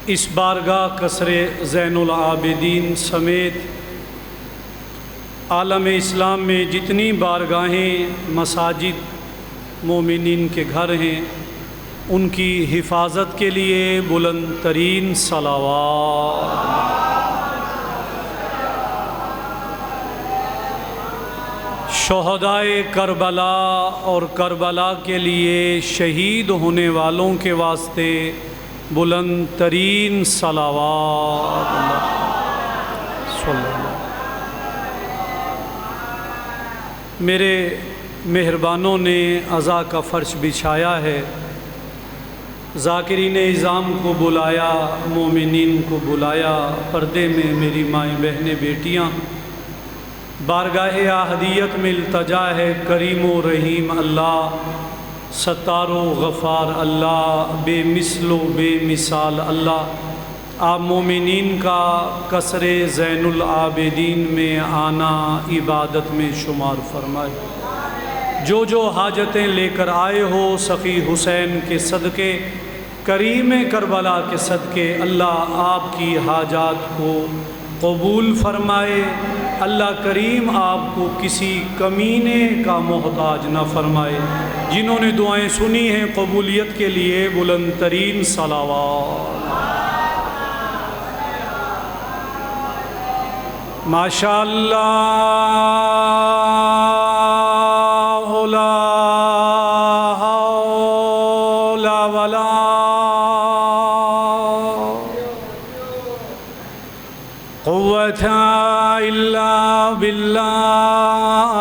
اس بارگاہ قصر زین العابدین سمیت عالم اسلام میں جتنی بارگاہیں مساجد مومنین کے گھر ہیں ان کی حفاظت کے لیے بلند ترین صلوات۔ شہدائے کربلا اور کربلا کے لیے شہید ہونے والوں کے واسطے بلند ترین صلوات۔ صلی اللہ۔ میرے مہربانوں نے عزا کا فرش بچھایا ہے، ذاکرین اعظام کو بلایا، مومنین کو بلایا، پردے میں میری مائیں بہنیں بیٹیاں، بارگاہ احدیت میں التجا ہے، کریم و رحیم اللہ، ستار و غفار اللہ، بے مثل و بے مثال اللہ، آپ مومنین کا قصر زین العابدین میں آنا عبادت میں شمار فرمائے۔ جو حاجتیں لے کر آئے ہو سخی حسین کے صدقے، کریم کربلا کے صدقے، اللہ آپ کی حاجات کو قبول فرمائے۔ اللہ کریم آپ کو کسی کمینے کا محتاج نہ فرمائے۔ جنہوں نے دعائیں سنی ہیں قبولیت کے لیے بلند ترین صلوات۔ ماشاء اللہ لا حول ولا قوة إلا بالله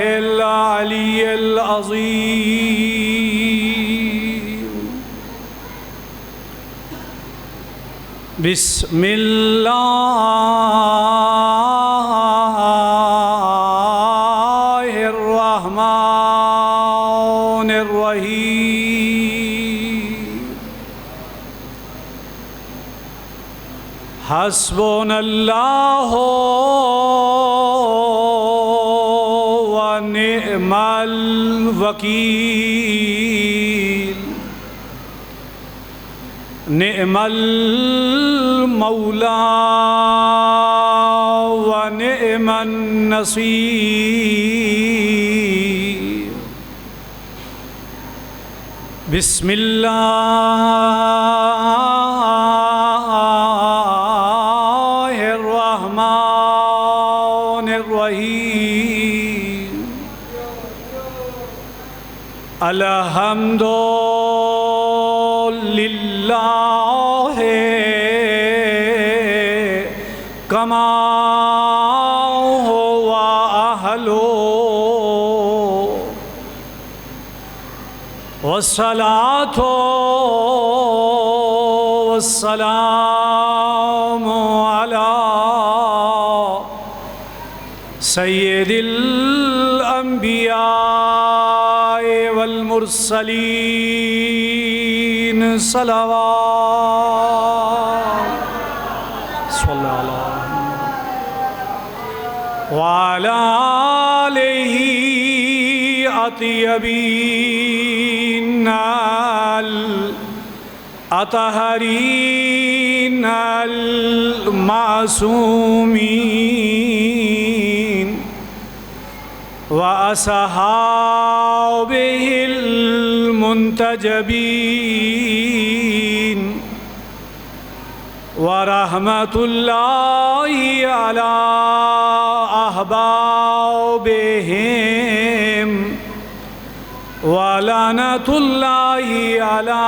العلي العظيم۔ بسم اللہ الرحمن الرحیم۔ حسبنا اللہ ونعم الوکیل، نعم المولا ونعم النصير۔ بسم اللہ الرحمن الرحیم۔ الحمد للہ کما هو اہلہ، والصلاة والسلام علی سید الانبیاء والمرسلین، صلوات صلی اللہ علیہ وعلى آلہ اطیبین الاطہرین المعصومین، وأصحابه المنتجبین، ورحمة الله على أحبابهم، ولعنة الله على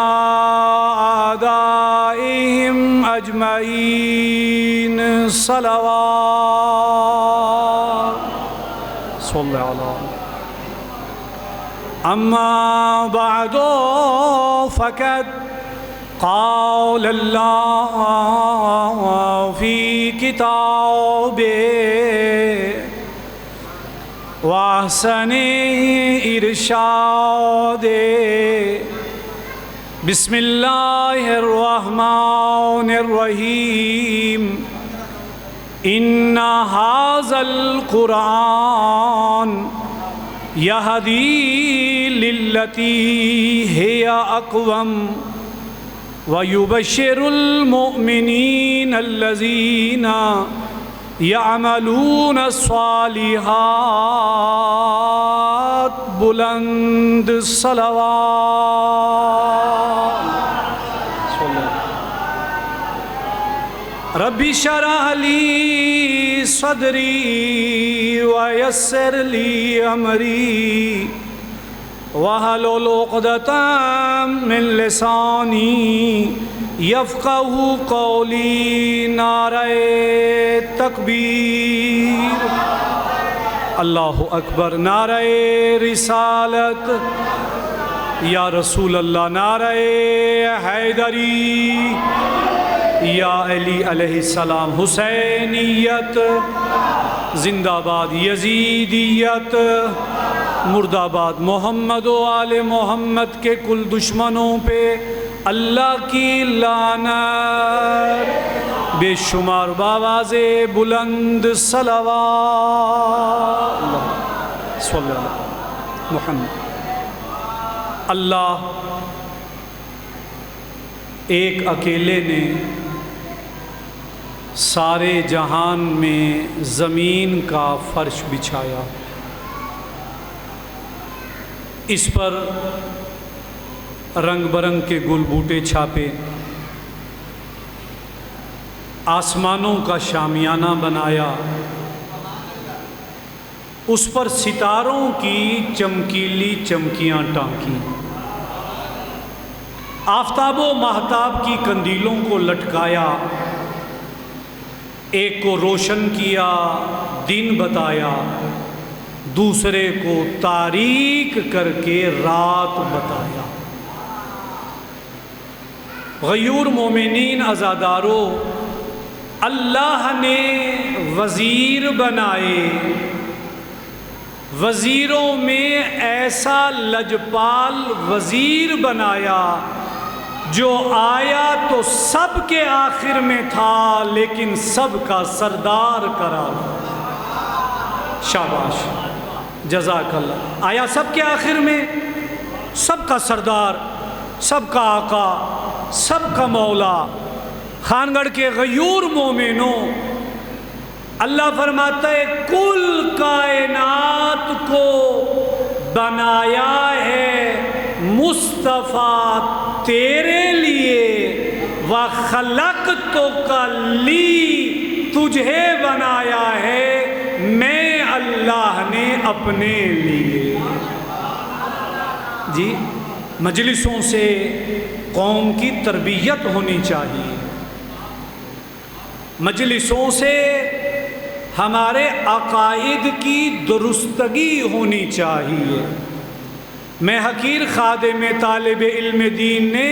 أعدائهم أجمعين، صلوات صلى على۔ أما بعد فقد قال اللہ فی کتابہ واحسن ارشاد۔ بسم اللہ الرحمن الرحیم۔ ان ھذا القرآن یہدی للتی ہی اقوم وَيُبَشِّرُ الْمُؤْمِنِينَ الَّذِينَ يَعْمَلُونَ الصَّالِحَاتِ بلند صلوات ربی شرح لی صدری ویسر لی امری وحلل عقدۃ من لسانی یفقہ قولی نعرہ تکبیر اللہ اکبر نعرہ رسالت یا رسول اللہ نعرہ حیدری یا علی علیہ السلام حسینیت زندہ باد یزیدیت مرد آباد محمد و آل محمد کے کل دشمنوں پہ اللہ کی لعنت بے شمار باواز بلند صلوات صلی اللہ محمد اللہ ایک اکیلے نے سارے جہان میں زمین کا فرش بچھایا، اس پر رنگ برنگ کے گل بوٹے چھاپے، آسمانوں کا شامیانہ بنایا، اس پر ستاروں کی چمکیلی چمکیاں ٹانکیں، آفتاب و مہتاب کی کندیلوں کو لٹکایا، ایک کو روشن کیا دن بتایا، دوسرے کو تاریک کر کے رات بتایا۔ غیور مومنین عزادارو، اللہ نے وزیر بنائے، وزیروں میں ایسا لجپال وزیر بنایا جو آیا تو سب کے آخر میں تھا لیکن سب کا سردار قرار۔ شاباش، جزاک اللہ۔ آیا سب کے آخر میں، سب کا سردار، سب کا آقا، سب کا مولا۔ خان گڑھ کے غیور مومنوں، اللہ فرماتا ہے کل کائنات کو بنایا ہے مصطفیٰ تیرے لیے، وَخَلَقْتُكَ لی، تجھے بنایا ہے میں اللہ نے اپنے لیے۔ جی، مجلسوں سے قوم کی تربیت ہونی چاہیے، مجلسوں سے ہمارے عقائد کی درستگی ہونی چاہیے۔ میں حقیر خادم طالب علم دین نے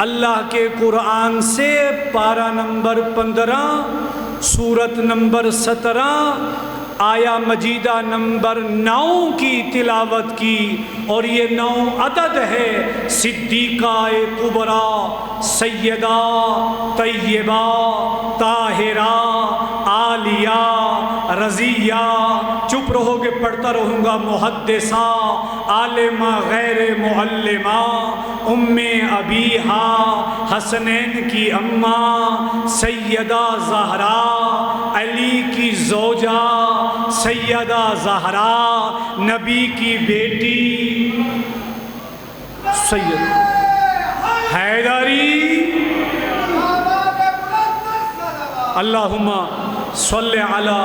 اللہ کے قرآن سے پارہ نمبر 15 سورت نمبر 17 آیا مجیدہ نمبر 9 کی تلاوت کی، اور یہ 9 عدد ہے صدیقہ کبریٰ، سیدہ طیبہ طاہرہ عالیہ رضیہ، چپ رہو گے پڑھتا رہوں گا، محدثہ عالمہ غیر معلمہ، ام ابیہا حسنین کی اماں، سیدہ زہرا علی کی زوجہ، سیدہ زہرا نبی کی بیٹی، سید حیدری، اللہم صلی علی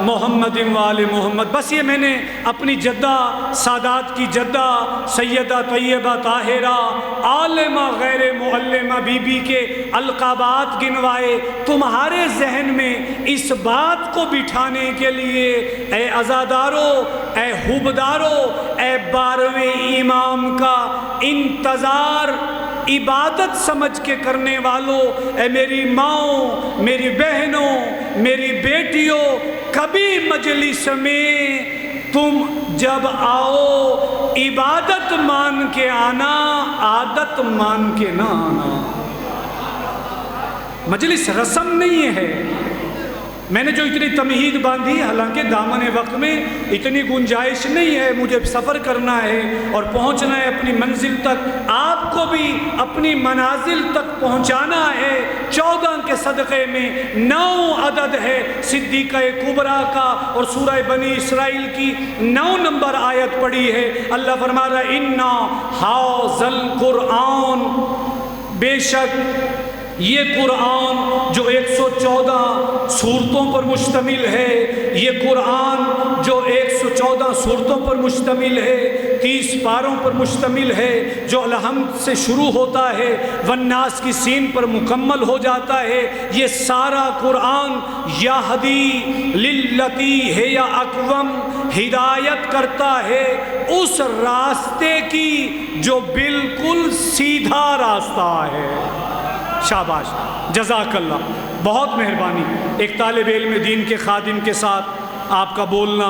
محمد وآل محمد۔ بس یہ میں نے اپنی جدہ، سادات کی جدہ سیدہ طیبہ طاہرہ عالمہ غیر معلمہ بی بی کے القابات گنوائے، تمہارے ذہن میں اس بات کو بٹھانے کے لیے اے عزادارو، اے حبدارو، اے 12ویں امام کا انتظار عبادت سمجھ کے کرنے والوں، اے میری ماؤں، میری بہنوں، میری بیٹیوں، کبھی مجلس میں تم جب آؤ عبادت مان کے آنا، عادت مان کے نہ آنا۔ مجلس رسم نہیں ہے، میں نے جو اتنی تمہید باندھی، حالانکہ دامن وقت میں اتنی گنجائش نہیں ہے، مجھے سفر کرنا ہے اور پہنچنا ہے اپنی منزل تک، آپ کو بھی اپنی منازل تک پہنچانا ہے۔ 14 کے صدقے میں 9 عدد ہے صدیقہ کبریٰ کا، اور سورہ بنی اسرائیل کی 9 نمبر آیت پڑھی ہے۔ اللہ فرما رہا ہے اِنَّا ہَٰذَا الْقُرْآنَ، بے شک یہ قرآن جو 114 صورتوں پر مشتمل ہے، یہ قرآن جو 114 صورتوں پر مشتمل ہے، 30 پاروں پر مشتمل ہے، جو الحمد سے شروع ہوتا ہے والناس کی سین پر مکمل ہو جاتا ہے، یہ سارا قرآن یہدی للتی ہے یا اقوم، ہدایت کرتا ہے اس راستے کی جو بالکل سیدھا راستہ ہے۔ شاباش، جزاک اللہ، بہت مہربانی۔ ایک طالب علم دین کے خادم کے ساتھ آپ کا بولنا،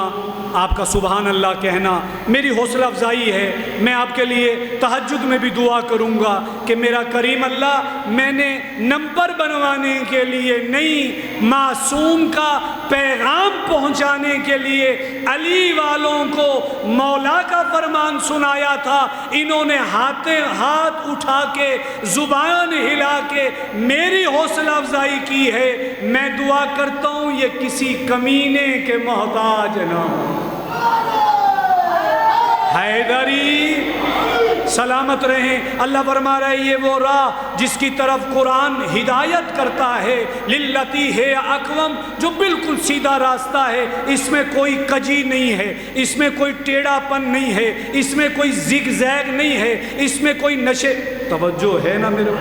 آپ کا سبحان اللہ کہنا میری حوصلہ افزائی ہے۔ میں آپ کے لیے تہجد میں بھی دعا کروں گا کہ میرا کریم اللہ، میں نے نمبر بنوانے کے لیے نہیں، معصوم کا پیغام پہنچانے کے لیے علی والوں کو مولا کا فرمان سنایا تھا، انہوں نے ہاتھ اٹھا کے زبان ہلا کے میری حوصلہ افزائی کی ہے۔ میں دعا کرتا ہوں یہ کسی کمینے کے محتاج نہ ہو۔ حیدری سلامت رہیں۔ اللہ فرما رہا ہے یہ وہ راہ جس کی طرف قرآن ہدایت کرتا ہے، للتی ہے اقوم، جو بالکل سیدھا راستہ ہے، اس میں کوئی کجی نہیں ہے، اس میں کوئی ٹیڑھا پن نہیں ہے، اس میں کوئی زگ زیگ نہیں ہے، اس میں کوئی نشے، توجہ ہے نا میرے،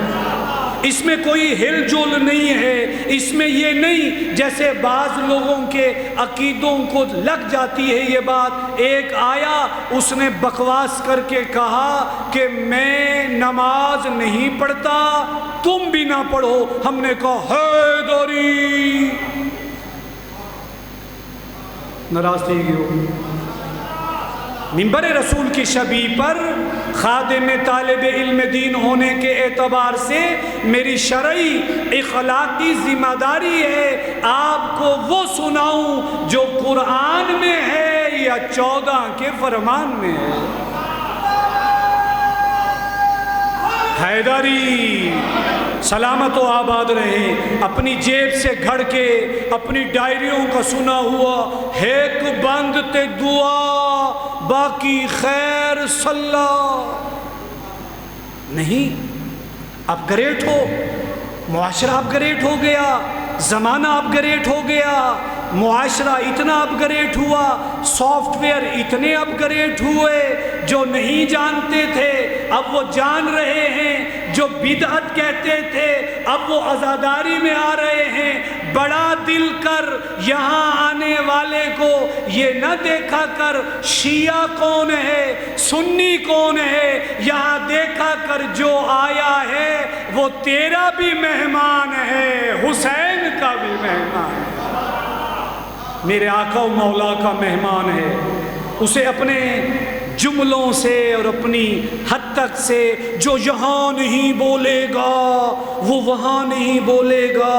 اس میں کوئی ہل جل نہیں ہے، اس میں یہ نہیں جیسے بعض لوگوں کے عقیدوں کو لگ جاتی ہے یہ بات۔ ایک آیا اس نے بکواس کر کے کہا کہ میں نماز نہیں پڑھتا، تم بھی نہ پڑھو۔ ہم نے کہا حیدری، ناراض تھی گئے ہو۔ منبر رسول کی شبیہ پر خادم طالب علم دین ہونے کے اعتبار سے میری شرعی اخلاقی ذمہ داری ہے آپ کو وہ سناؤں جو قرآن میں ہے یا 14 کے فرمان میں ہے۔ حیدری سلامت و آباد رہیں۔ اپنی جیب سے گھڑ کے اپنی ڈائریوں کا سنا ہوا ایک بند تے دعا باقی خیر صلاح نہیں۔ اپ گریڈ ہو، معاشرہ اپ گریڈ ہو گیا، زمانہ اپ گریڈ ہو گیا، معاشرہ اتنا اپ گریڈ ہوا، سافٹ ویئر اتنے اپ گریڈ ہوئے، جو نہیں جانتے تھے اب وہ جان رہے ہیں، جو بدعت کہتے تھے اب وہ عزاداری میں آ رہے ہیں۔ بڑا دل کر یہاں آنے والے کو یہ نہ دیکھا کر شیعہ کون ہے سنی کون ہے، یہاں دیکھا کر جو آیا ہے وہ تیرا بھی مہمان ہے، حسین کا بھی مہمان ہے، میرے آقا و مولا کا مہمان ہے۔ اسے اپنے جملوں سے اور اپنی حد تک سے جو یہاں نہیں بولے گا وہ وہاں نہیں بولے گا،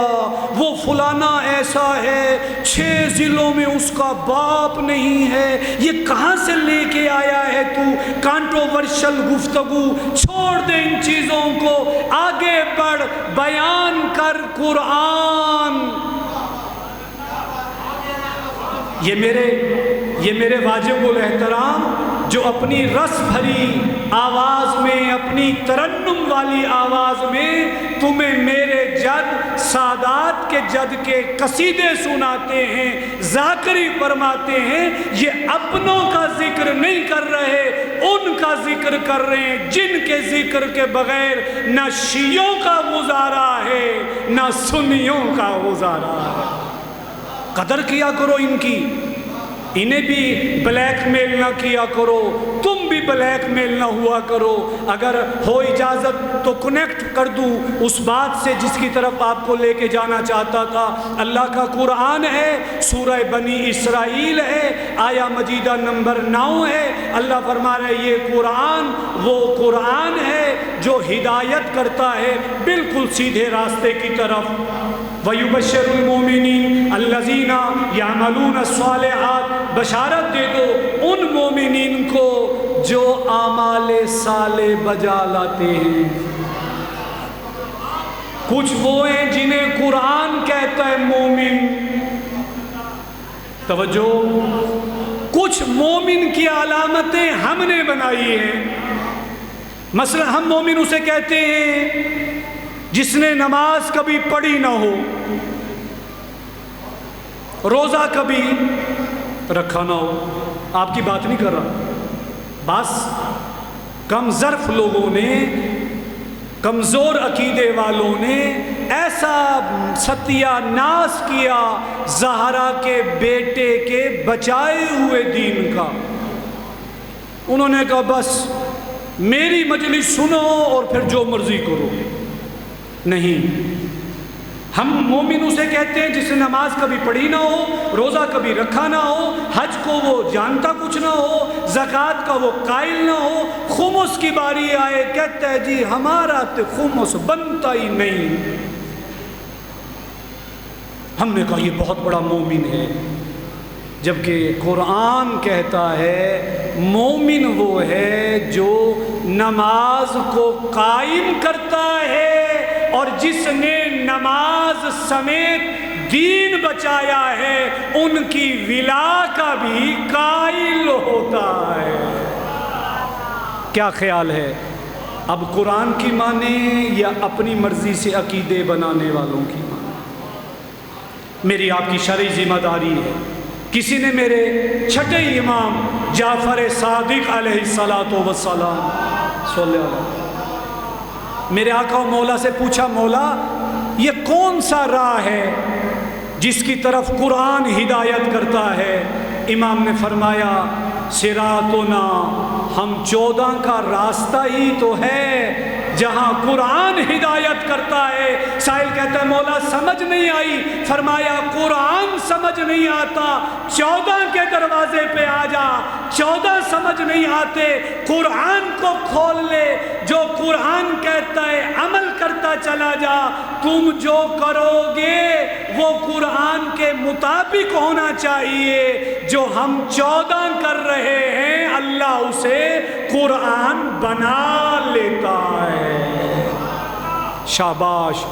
وہ فلانا ایسا ہے 6 ضلعوں میں اس کا باپ نہیں ہے، یہ کہاں سے لے کے آیا ہے تو؟ کانٹروورشل گفتگو چھوڑ دے، ان چیزوں کو آگے بڑھ، بیان کر قرآن۔ یہ میرے واجب الاحترام جو اپنی رس بھری آواز میں، اپنی ترنم والی آواز میں تمہیں میرے جد سادات کے جد کے قصیدے سناتے ہیں، ذاکری فرماتے ہیں، یہ اپنوں کا ذکر نہیں کر رہے، ان کا ذکر کر رہے ہیں جن کے ذکر کے بغیر نہ شیعوں کا گزارا ہے نہ سنیوں کا گزارا ہے۔ قدر کیا کرو ان کی، انہیں بھی بلیک میل نہ کیا کرو، تم تم بھی بلیک میل نہ ہوا کرو. اگر ہو اجازت تو کنیکٹ کر دوں اس بات سے جس کی طرف آپ کو لے کے جانا چاہتا تھا. اللہ کا قرآن ہے، سورہ بنی اسرائیل ہے، آیا مجیدہ نمبر 9 ہے. اللہ فرما رہا ہے یہ قرآن وہ قرآن ہے جو ہدایت کرتا ہے بالکل سیدھے راستے کی طرف. وَيُبَشِّرُ الْمُؤْمِنِينَ الَّذِينَ يَعْمَلُونَ الصَّالِحَاتِ، بشارت دے دو ان مومنین کو جو اعمال صالح بجا لاتے ہیں. کچھ وہ ہیں جنہیں قرآن کہتا ہے مومن. توجہ، کچھ مومن کی علامتیں ہم نے بنائی ہیں. مثلا ہم مومن اسے کہتے ہیں جس نے نماز کبھی پڑھی نہ ہو، روزہ کبھی رکھا نہ ہو. آپ کی بات نہیں کر رہا، بس کم ظرف لوگوں نے، کمزور عقیدے والوں نے ایسا ستیہ ناس کیا زہرا کے بیٹے کے بچائے ہوئے دین کا. انہوں نے کہا بس میری مجلس سنو اور پھر جو مرضی کرو. نہیں، ہم مومن اسے کہتے ہیں جس نے نماز کبھی پڑھی نہ ہو، روزہ کبھی رکھا نہ ہو، حج کو وہ جانتا کچھ نہ ہو، زکوٰۃ کا وہ قائل نہ ہو. خمس کی باری آئے کہتا ہے جی ہمارا تو خمس بنتا ہی نہیں. ہم نے کہا یہ بہت بڑا مومن ہے، جبکہ قرآن کہتا ہے مومن وہ ہے جو نماز کو قائم کرتا ہے اور جس نے نماز سمیت دین بچایا ہے ان کی ولا کا بھی قائل ہوتا ہے. کیا خیال ہے؟ اب قرآن کی مانیں یا اپنی مرضی سے عقیدے بنانے والوں کی مانیں؟ میری آپ کی شرعی ذمہ داری ہے. کسی نے میرے چھٹے امام جعفر صادق علیہ الصلاۃ والسلام صلی اللہ علیہ وسلم میرے آقا و مولا سے پوچھا، مولا یہ کون سا راہ ہے جس کی طرف قرآن ہدایت کرتا ہے؟ امام نے فرمایا صراطنا، ہم 14 کا راستہ ہی تو ہے جہاں قرآن ہدایت کرتا ہے. سائل کہتا ہے مولا سمجھ نہیں آئی. فرمایا قرآن سمجھ نہیں آتا 14 کے دروازے پہ آ جا. 14 سمجھ نہیں آتے، قرآن کو کھول لے. جو قرآن کہتا ہے عمل کرتا چلا جا. تم جو کرو گے وہ قرآن کے مطابق ہونا چاہیے. جو ہم 14 کر رہے ہیں اللہ اسے قرآن بنا لیتا ہے. شاباش،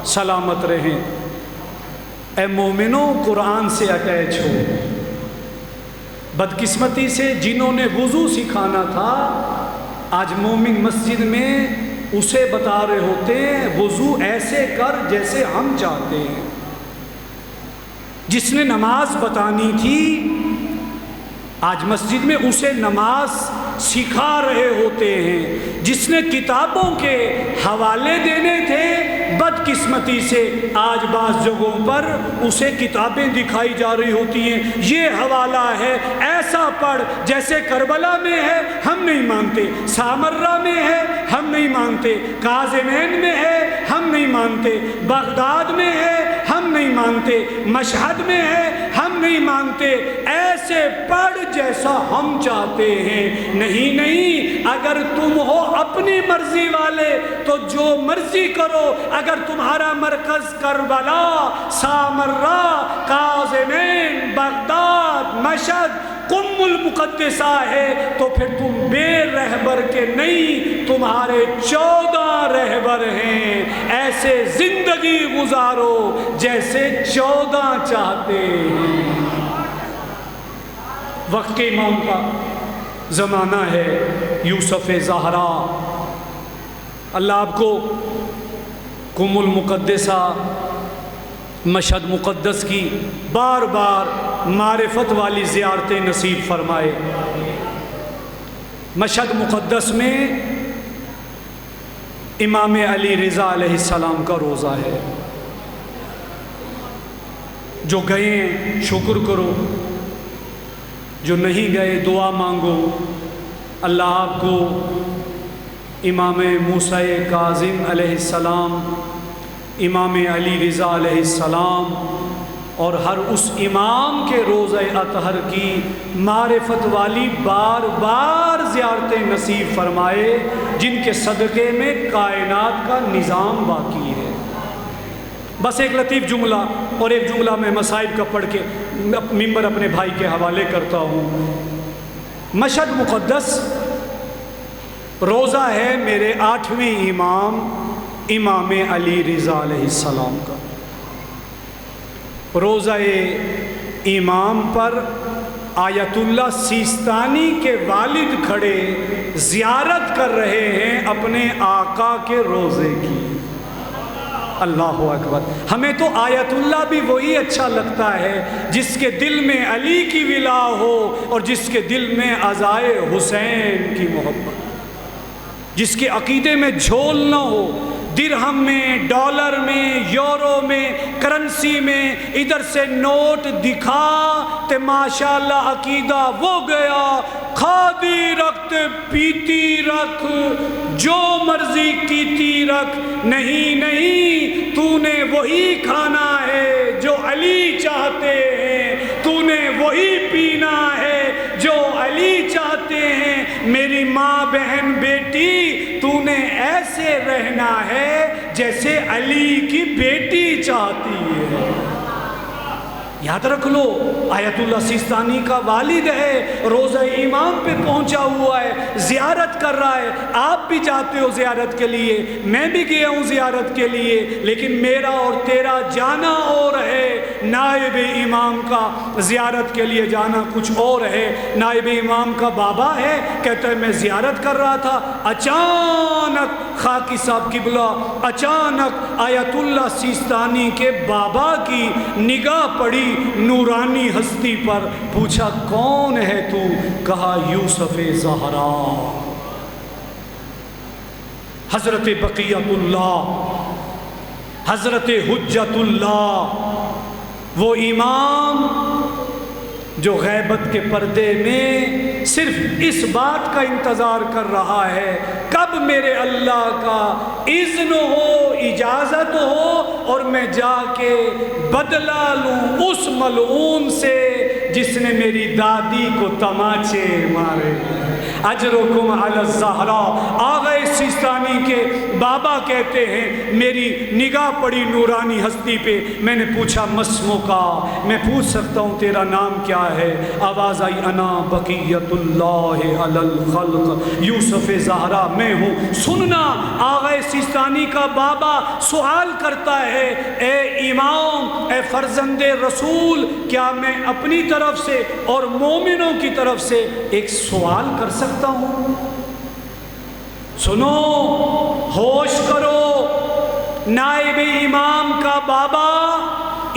سلامت رہیں. اے مومنوں قرآن سے اٹیچ ہو. بدقسمتی سے جنہوں نے وضو سکھانا تھا آج مومن مسجد میں اسے بتا رہے ہوتے ہیں وضو ایسے کر جیسے ہم چاہتے ہیں. جس نے نماز بتانی تھی آج مسجد میں اسے نماز سکھا رہے ہوتے ہیں. جس نے کتابوں کے حوالے دینے تھے بدقسمتی سے آج بعض جگہوں پر اسے کتابیں دکھائی جا رہی ہوتی ہیں. یہ حوالہ ہے ایسا پڑھ جیسے کربلا میں ہے ہم نہیں مانتے، سامرہ میں ہے ہم نہیں مانتے، کاظمین میں ہے ہم نہیں مانتے، بغداد میں ہے ہم نہیں مانتے، مشہد میں ہے ہم نہیں مانتے. ایسے پڑھ جیسا ہم چاہتے ہیں. نہیں، اگر تم ہو اپنی مرضی والے تو جو مرضی کرو. اگر تمہارا مرکز کربلا، سامرہ، کاظمین، بغداد، مشہد، قم المقدسہ ہے تو پھر تم بے رہبر کے نہیں، تمہارے 14 رہبر ہیں. ایسے زندگی گزارو جیسے 14 چاہتے ہیں. وقت کے امام کا زمانہ ہے، یوسف زہرا. اللہ آپ کو قم المقدسہ مشہد مقدس کی بار بار معرفت والی زیارتیں نصیب فرمائے. مشہد مقدس میں امام علی رضا علیہ السلام کا روضہ ہے. جو گئے شکر کرو، جو نہیں گئے دعا مانگو. اللہ آپ کو امام موسیٰ کاظم علیہ السلام، امام علی رضا علیہ السلام اور ہر اس امام کے روضہ اطہر کی معرفت والی بار بار زیارتیں نصیب فرمائے، جن کے صدقے میں کائنات کا نظام باقی ہے۔ بس ایک لطیف جملہ اور ایک جملہ میں مصائب کا پڑھ کے ممبر اپنے بھائی کے حوالے کرتا ہوں۔ مشہد مقدس روضہ ہے میرے 8ویں امام امام علی رضا علیہ السلام کا۔ روضہ امام پر آیت اللہ سیستانی کے والد کھڑے زیارت کر رہے ہیں اپنے آقا کے روضے کی۔ اللہ اکبر۔ ہمیں تو آیت اللہ بھی وہی اچھا لگتا ہے جس کے دل میں علی کی ولا ہو اور جس کے دل میں عزائے حسین کی محبت، جس کے عقیدے میں جھول نہ ہو، درہم میں، ڈالر میں، یورو میں، کرنسی میں، ادھر سے نوٹ دکھا تے ماشاءاللہ عقیدہ وہ گیا، کھادی رکھ پیتی رکھ، جو مرضی کیتی رکھ، نہیں تو نے وہی کھانا ہے جو علی چاہتے ہیں، تو نے وہی پینا ہے جو علی چاہتے ہیں، میری ماں بہن بیٹی تو نے ایسے رہنا ہے جیسے علی کی بیٹی چاہتی ہے۔ یاد رکھ لو، آیت اللہ سیستانی کا والد ہے، روضہ امام پہ پہنچا ہوا ہے، زیارت کر رہا ہے۔ آپ بھی جاتے ہو زیارت کے لیے، میں بھی گیا ہوں زیارت کے لیے، لیکن میرا اور تیرا جانا اور ہے، نائب امام کا زیارت کے لیے جانا کچھ اور ہے۔ نائب امام کا بابا ہے، کہتا ہے میں زیارت کر رہا تھا، اچانک خاکی صاحب قبلہ، اچانک آیت اللہ سیستانی کے بابا کی نگاہ پڑی نورانی ہستی پر، پوچھا کون ہے تو؟ کہا یوسف زہرا، حضرت بقیت اللہ، حضرت حجت اللہ، وہ امام جو غیبت کے پردے میں صرف اس بات کا انتظار کر رہا ہے کب میرے اللہ کا اذن ہو، اجازت ہو اور میں جا کے بدلہ لوں اس ملعون سے جس نے میری دادی کو تماچے مارے۔ اجرکم علی الزہرا، آغا سیستانی کے بابا کہتے ہیں میری نگاہ پڑی نورانی ہستی پہ، میں نے پوچھا مسمو کا، میں پوچھ سکتا ہوں تیرا نام کیا ہے؟ آواز آئی انا بقیت اللہ علی الخلق، یوسف زہرا میں ہوں۔ سننا، آغا سیستانی کا بابا سوال کرتا ہے، اے امام، اے فرزند رسول، کیا میں اپنی طرف سے اور مومنوں کی طرف سے ایک سوال کر سکتا ہوں؟ سنو، ہوش کرو، نائب امام کا بابا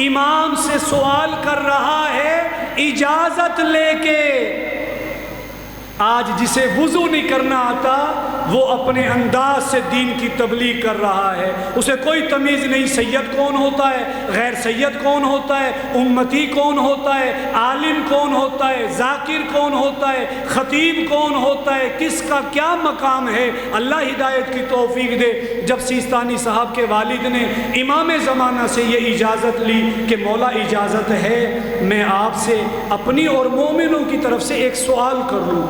امام سے سوال کر رہا ہے اجازت لے کے۔ آج جسے وضو نہیں کرنا آتا وہ اپنے انداز سے دین کی تبلیغ کر رہا ہے، اسے کوئی تمیز نہیں سید کون ہوتا ہے، غیر سید کون ہوتا ہے، امتی کون ہوتا ہے، عالم کون ہوتا ہے، ذاکر کون ہوتا ہے، خطیب کون ہوتا ہے، کس کا کیا مقام ہے۔ اللہ ہدایت کی توفیق دے۔ جب سیستانی صاحب کے والد نے امام زمانہ سے یہ اجازت لی کہ مولا اجازت ہے میں آپ سے اپنی اور مومنوں کی طرف سے ایک سوال کر لوں،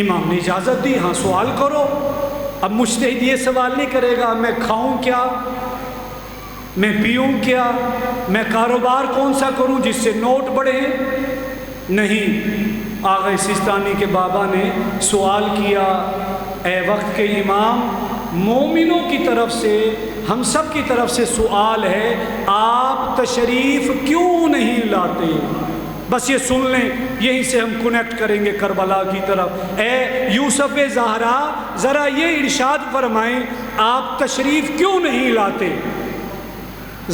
امام نے اجازت دی، ہاں سوال کرو۔ اب مجتہد یہ سوال نہیں کرے گا میں کھاؤں کیا، میں پیوں کیا، میں کاروبار کون سا کروں جس سے نوٹ بڑھے، نہیں۔ آغا سیستانی کے بابا نے سوال کیا، اے وقت کے امام، مومنوں کی طرف سے، ہم سب کی طرف سے سوال ہے، آپ تشریف کیوں نہیں لاتے؟ بس یہ سن لیں، یہیں سے ہم کنیکٹ کریں گے کربلا کی طرف۔ اے یوسف زہرا، ذرا یہ ارشاد فرمائیں آپ تشریف کیوں نہیں لاتے؟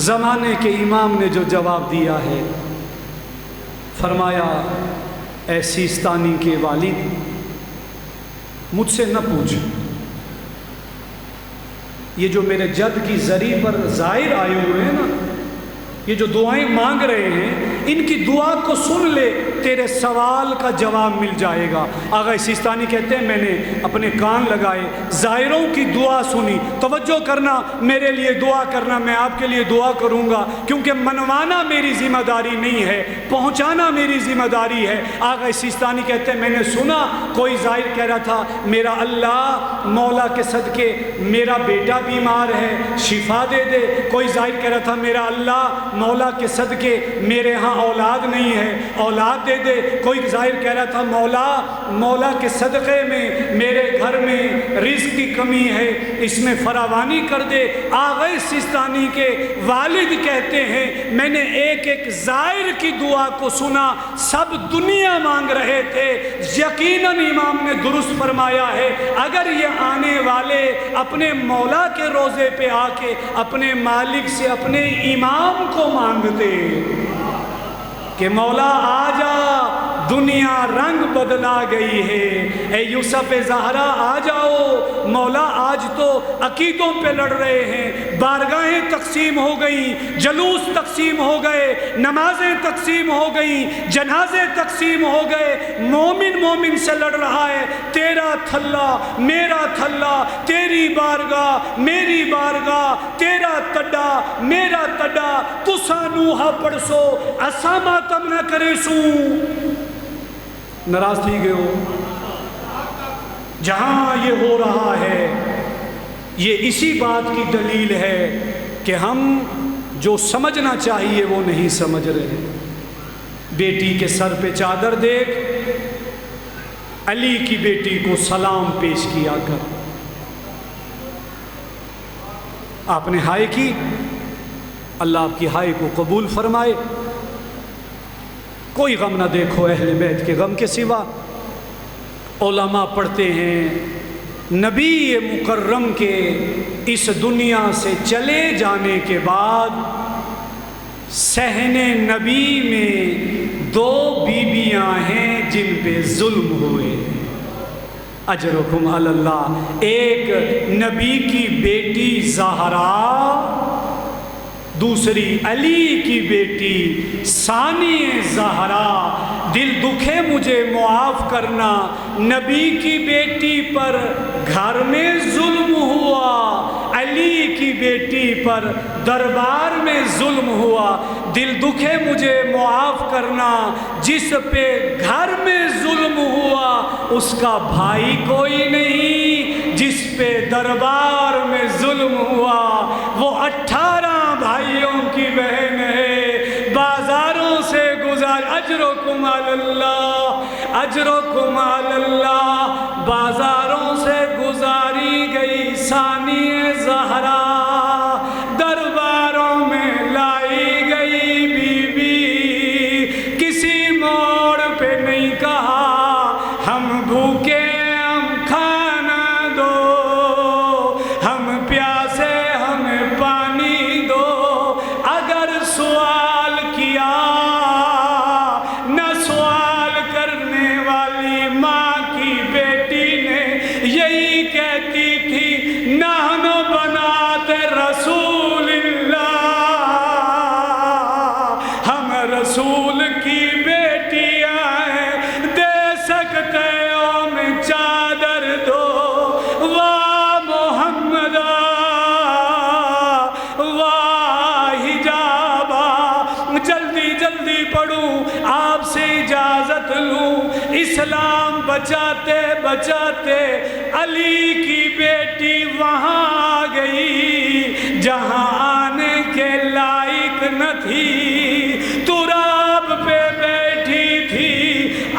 زمانے کے امام نے جو جواب دیا ہے، فرمایا اے سیستانی کے والد، مجھ سے نہ پوچھ، یہ جو میرے جد کی زری پر زائر آئے ہوئے ہیں نا، یہ جو دعائیں مانگ رہے ہیں ان کی دعا کو سن لے، تیرے سوال کا جواب مل جائے گا۔ آغا سیستانی کہتے ہیں میں نے اپنے کان لگائے، زائروں کی دعا سنی، توجہ کرنا، میرے لیے دعا کرنا، میں آپ کے لیے دعا کروں گا، کیونکہ منوانا میری ذمہ داری نہیں ہے، پہنچانا میری ذمہ داری ہے۔ آغا سیستانی کہتے ہیں میں نے سنا کوئی زائر کہہ رہا تھا میرا اللہ مولا کے صدقے میرا بیٹا بیمار ہے، شفا دے دے۔ کوئی زائر کہہ رہا تھا میرا اللہ مولا کے صدقے میرے ہاں اولاد نہیں ہے، اولاد دے دے۔ کوئی زائر کہہ رہا تھا مولا کے صدقے میں میرے گھر میں رزق کی کمی ہے، اس میں فراوانی کر دے۔ آغا سیستانی کے والد کہتے ہیں میں نے ایک ایک زائر کی دعا کو سنا، سب دنیا مانگ رہے تھے۔ یقیناً امام نے درست فرمایا ہے، اگر یہ آنے والے اپنے مولا کے روزے پہ آ کے اپنے مالک سے اپنے امام کو مانگتے کہ مولا آ جا دنیا رنگ بدلا گئی ہے، اے یوسف زہرا آ جاؤ، مولا آج تو عقیدوں پہ لڑ رہے ہیں، بارگاہیں تقسیم ہو گئیں، جلوس تقسیم ہو گئے، نمازیں تقسیم ہو گئیں، جنازے تقسیم ہو گئے، مومن سے لڑ رہا ہے، تیرا تھلا میرا تھلا، تیری بارگاہ میری بارگاہ، تیرا تڈا میرا تڈا، تسا نوحا پڑسو اسا ماتم نہ کرے سوں۔ ناراض تھی گئے ہو؟ جہاں یہ ہو رہا ہے یہ اسی بات کی دلیل ہے کہ ہم جو سمجھنا چاہیے وہ نہیں سمجھ رہے۔ بیٹی کے سر پہ چادر دیکھ، علی کی بیٹی کو سلام پیش کیا کر۔ آپ نے ہائے کی، اللہ آپ کی ہائے کو قبول فرمائے۔ کوئی غم نہ دیکھو اہل بیت کے غم کے سوا۔ علماء پڑھتے ہیں نبی مکرم کے اس دنیا سے چلے جانے کے بعد صحن نبی میں 2 بیویاں ہیں جن پہ ظلم ہوئے، اجرکم علی اللہ۔ ایک نبی کی بیٹی زہرا، دوسری علی کی بیٹی ثانی زہرا۔ دل دکھے مجھے معاف کرنا، نبی کی بیٹی پر گھر میں ظلم ہوا، علی کی بیٹی پر دربار میں ظلم ہوا۔ دل دکھے مجھے معاف کرنا، جس پہ گھر میں ظلم ہوا اس کا بھائی کوئی نہیں، جس پہ دربار میں ظلم ہوا وہ 18 بھائیوں کی بہن ہے۔ بازاروں سے گزار، اجرکم علی اللہ، اجرکم علی اللہ، بازاروں سے گزاری گئی ثانی زہرا، درباروں میں لائی گئی بی بی، کسی موڑ پہ نہیں کہا ہم بھوکے ہم کھانا دو، ہم پیاسے ہمیں پانی دو۔ اگر سوال کیا نہ سوال کرنے والی ماں کی بیٹی نے یہی کہتی تھی نحن بنات رسول اللہ، ہم رسول کی بیٹیاں ہیں، دے سکتے ہو میں چادر دو، واہ محمد واہ حجابا۔ جلدی جلدی پڑھوں، آپ سے اجازت لوں۔ اسلام بچاتے بچاتے علی کی بیٹی وہاں آ گئی جہاں آنے کے لائق نہ تھی، تراب پہ بیٹھی تھی،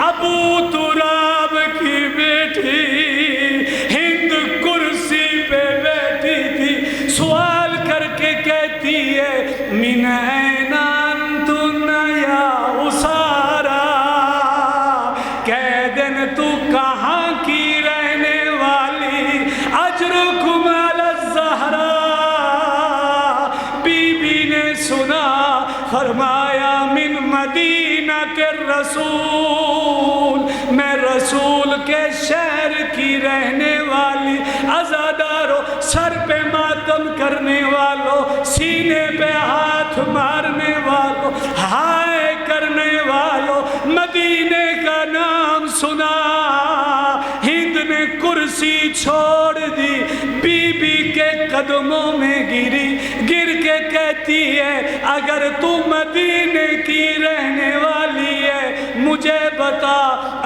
ابو تراب کی بیٹی، ہند کرسی پہ بیٹھی تھی، سوال کر کے کہتی ہے من این انتن یا اسارا، کہہ دن تو کہاں کی رہنے والی، اجرکم علی الزہرا۔ بی بی نے سنا، فرمایا من مدینہ الرسول، میں رسول کے شہر کی رہنے والی، عزادارو، سر پہ ماتم کرنے والوں، سینے پہ ہاتھ مارنے کرسی چھوڑ دی، بی بی کے قدموں میں گری، گر کے کہتی ہے اگر تو مدینے کی رہنے والی ہے مجھے بتا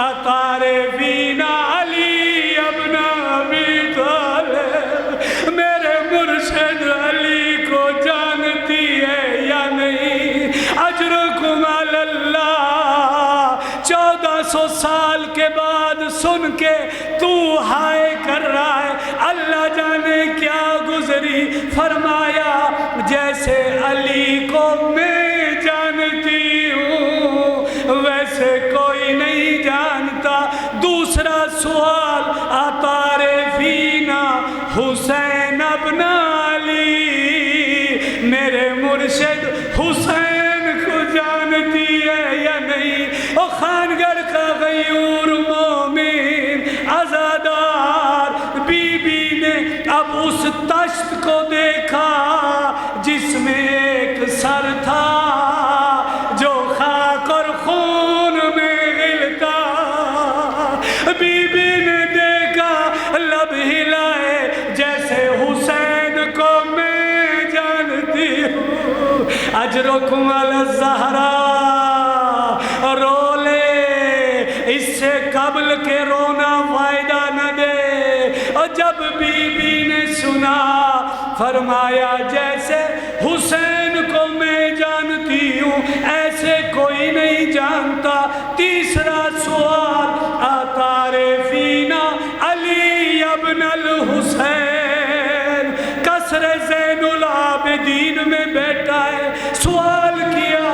اتعرفین علی ابن ابی طالب، میرے مرشد علی کو جانتی ہے یا نہیں؟ اجرکم علی اللہ۔ 1400 سال کے بعد سن کے تو ہائے کر رہا ہے، اللہ جانے کیا گزری۔ فرمایا جیسے علی کو میں جانتی ہوں ویسے کوئی نہیں جانتا۔ دوسرا سوال اتعرفین حسین ابن علی، میرے مرشد حسین کو جانتی ہے یا نہیں؟ او خانگڑھ کا غیور مومن عزادار بی بی نے اب اس تشت کو دیکھا جس میں ایک سر تھا جو خاک اور خون میں غلتا۔ بی بی نے دیکھا، لب ہلائے جیسے حسین کو میں جانتی ہوں۔ اجرکم علی الزہرا، رو لے اس سے قبل کے رونا فائدہ نہ دے۔ اور جب بی بی نے سنا فرمایا جیسے حسین کو میں جانتی ہوں ایسے کوئی نہیں جانتا۔ تیسرا سوال اتعرفین علی ابن الحسین، قصر زین العابدین میں بیٹھا ہے، سوال کیا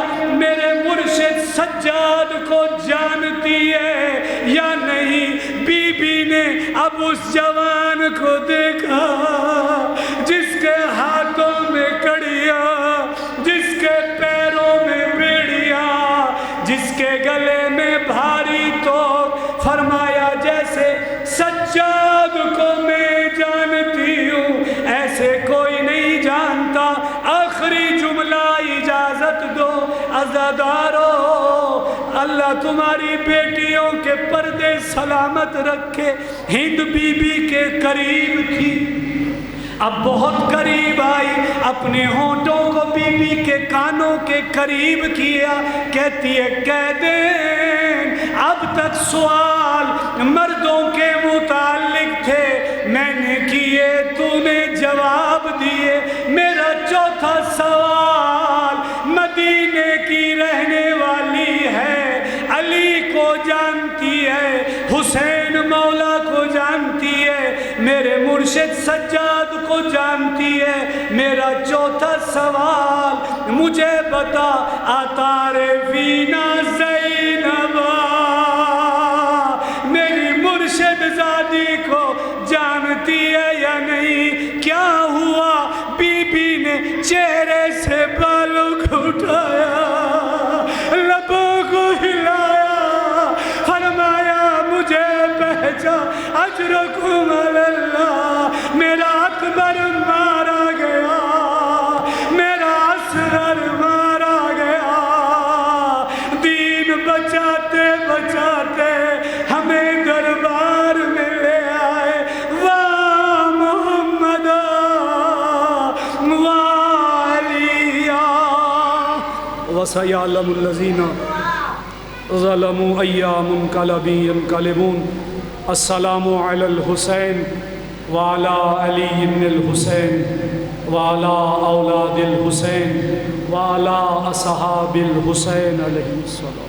میرے مرشد سجاد کو جانتی ہے یا نہیں؟ بی بی نے اب اس جوان کو دیکھا جس کے ہاتھوں میں کڑیاں، جس کے پیروں میں بیڑیاں، جس کے گلے میں بھاری توق۔ فرمایا جیسے سجاد کو میں جانتی ہوں ایسے کوئی نہیں جانتا۔ آخری جملہ اجازت دو عزادارو، اللہ تمہاری بیٹیوں کے پردے سلامت رکھے۔ ہند بی بی کے قریب تھی، اب بہت قریب آئی، اپنے ہونٹوں کو بی بی کے کانوں کے قریب کیا، کہتی ہے قیدین اب تک سوال مردوں کے متعلق تھے، میں نے کیے تو نے جواب دیے۔ میرا چوتھا سوال مدینے کی رہنے والی ہے، علی کو جانتی ہے، حسین مولا کو جانتی ہے، میرے مرشد سجاد کو جانتی ہے۔ میرا چوتھا سوال مجھے بتا اتعرفین زینب، میری مرشد زادی کو جانتی ہے یا نہیں؟ کیا ہوا؟ بی بی نے چہرے سے بالوں کو اٹھایا، لبوں کو ہلایا، فرمایا مجھے پہچان۔ اجرکم علی اللہ، میرا اکبر مارا گیا، میرا اصغر مارا گیا، دین بچاتے بچاتے ہمیں دربار میں لے آئے۔ واہ محمد وعلیہ، وسیعلم الذین ظلموا أَيَّ مُنْقَلَبٍ يَنْقَلِبُونَ۔ السلام علی الحسین وعلی علی بن الحسین وعلی اولاد الحسین وعلی اصحاب الحسین علیہ السلام۔